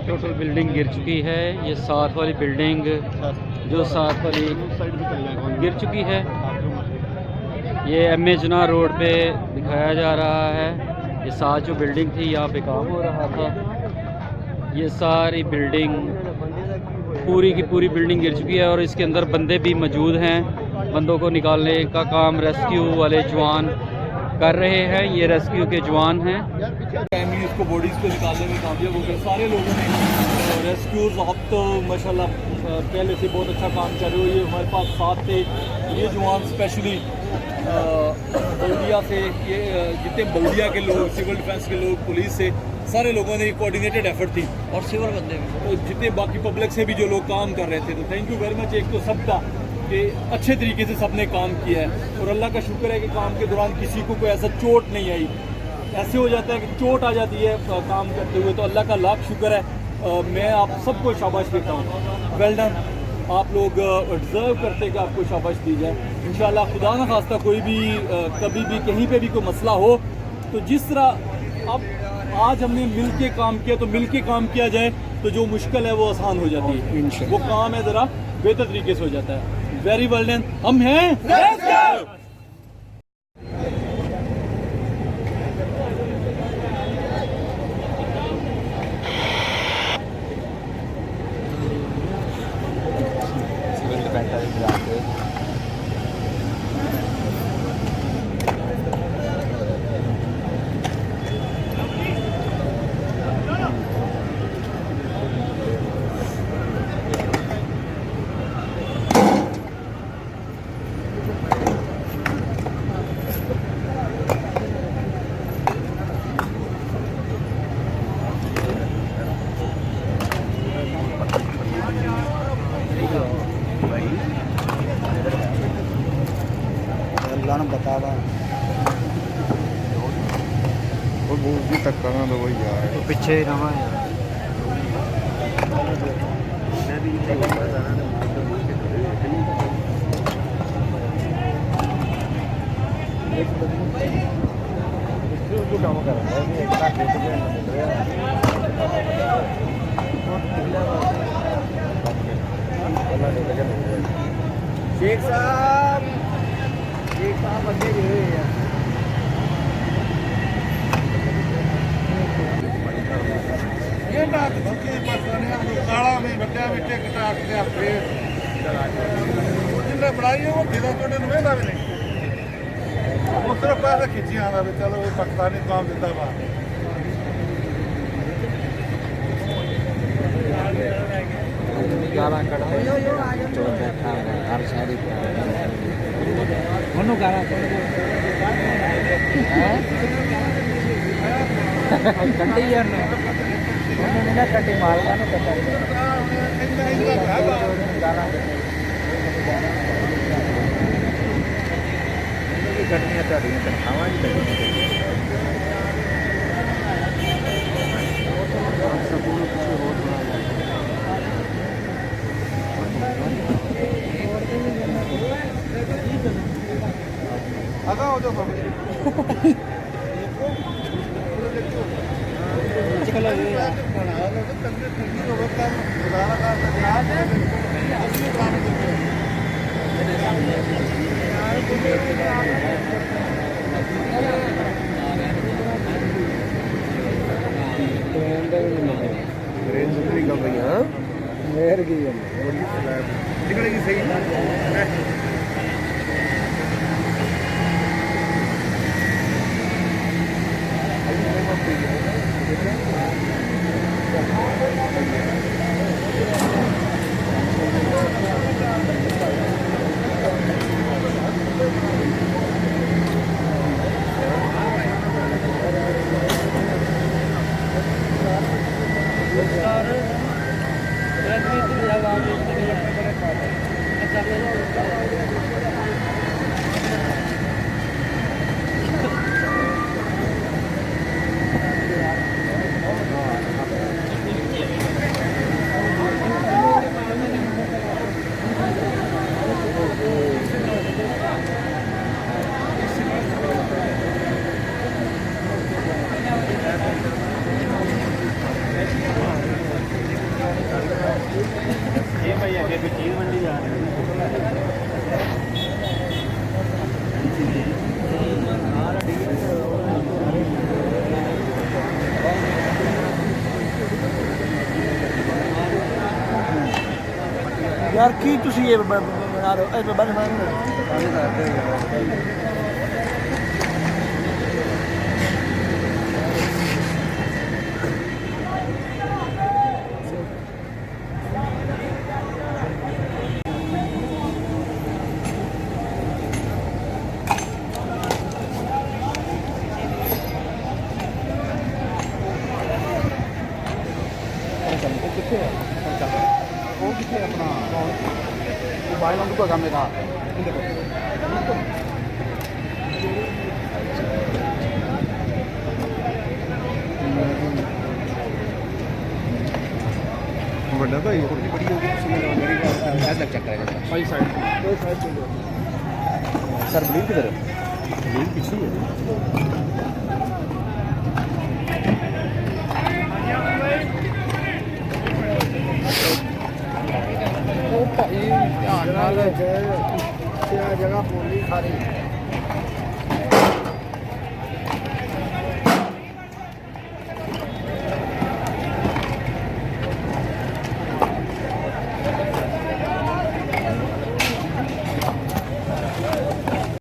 Total building गिर चुकी है। ये साथ वाली बिल्डिंग जो साथ वाली गिर चुकी है। ये एम.ए. जिन्ना रोड पे दिखाया जा रहा है। ये साथ जो बिल्डिंग थी यहाँ पे काम हो रहा था। ये सारी बिल्डिंग पूरी की पूरी बिल्डिंग गिर चुकी है और इसके अंदर बंदे भी मौजूद हैं। बंदों को निकालने का काम रेस्क्यू वाले जवान कर रहे हैं। ये रेस्क्यू के जवान हैं। फैमिली इसको बॉडीज़ को निकालने में कामयाब हो गए। सारे लोगों ने रेस्क्यूज अब तो माशाल्लाह पहले से बहुत अच्छा काम कर रहे हो। ये हमारे पास साथ थे ये जवान स्पेशली बल्दिया से, ये जितने बल्दिया के लोग, सिविल डिफेंस के लोग, पुलिस से, सारे लोगों ने कोऑर्डिनेटेड एफर्ट थी और सिविल बंदे भी तो जितने बाकी पब्लिक से भी जो लोग काम कर रहे थे। तो थैंक यू वेरी मच एक तो सबका कि अच्छे तरीके से सबने काम किया है और अल्लाह का शुक्र है कि काम के दौरान किसी को कोई ऐसा चोट नहीं आई। ऐसे हो जाता है कि चोट आ जाती है काम करते हुए, तो अल्लाह का लाख शुक्र है। मैं आप सबको शाबाश देता हूँ। वेल डन, आप लोग डिज़र्व करते हैं कि आपको शाबाश दी जाए। इंशाल्लाह खुदा न खास्ता कोई भी कभी भी कहीं पे भी कोई मसला हो तो जिस तरह अब आज हमने मिल के काम किया तो मिल के काम किया जाए तो जो मुश्किल है वो आसान हो जाती है। वो काम है ज़रा बेहतर तरीके से हो जाता है। वेरी वेल डन, हम हैं। बता रहा वो बहुत भी तक करना तो वही यार तो पीछे ही रहा है। काम कर शेख साहब बंदे गए हैं। ये बात धोखे पासवाने काला में बच्चा बेटे कटा के फिर जिन्हें बनाई है वो खिदा तो नवे दा भी नहीं। वो सिर्फ पैसा खिंची आना भी चलो वो पाकिस्तानी काम देता बा गाला कट तो बैठा हर सारी मनु गाला कंटी यार ने उन्होंने कंटी माल का ना कटा गाला कटनियां ताड़ी आवाज लगी सबूत से हो आगा हो जाओ चलो ये निकलेगी सही यार की तुसी ये बना रहे हो बन ਉਹ ਕਿੱਥੇ ਆਪਣਾ ਮੋਬਾਈਲ ਨੰਬਰ ਦਾ ਮੇਰਾ ਵੱਡਾ ਭਾਈ ਥੋੜੀ ਬੜੀ ਹੋ ਗਈ ਤੁਸੀਂ ਮੇਰਾ ਮੇਰੀ ਐਸ ਲੱਗ ਚੱਕ ਕरेगा ਭਾਈ ਸਾਈਡ ਦੋ ਸਾਈਡ ਤੋਂ ਸਰ ਬਲੀਨ ਕਿਧਰ ਹੈ ਬਲੀਨ ਪਿੱਛੇ ਹੈ ਉਹ ਭਾਈ ਧਿਆਨ ਨਾਲ ਜਗ੍ਹਾ ਪੋਲੀ ਸਾਰੀ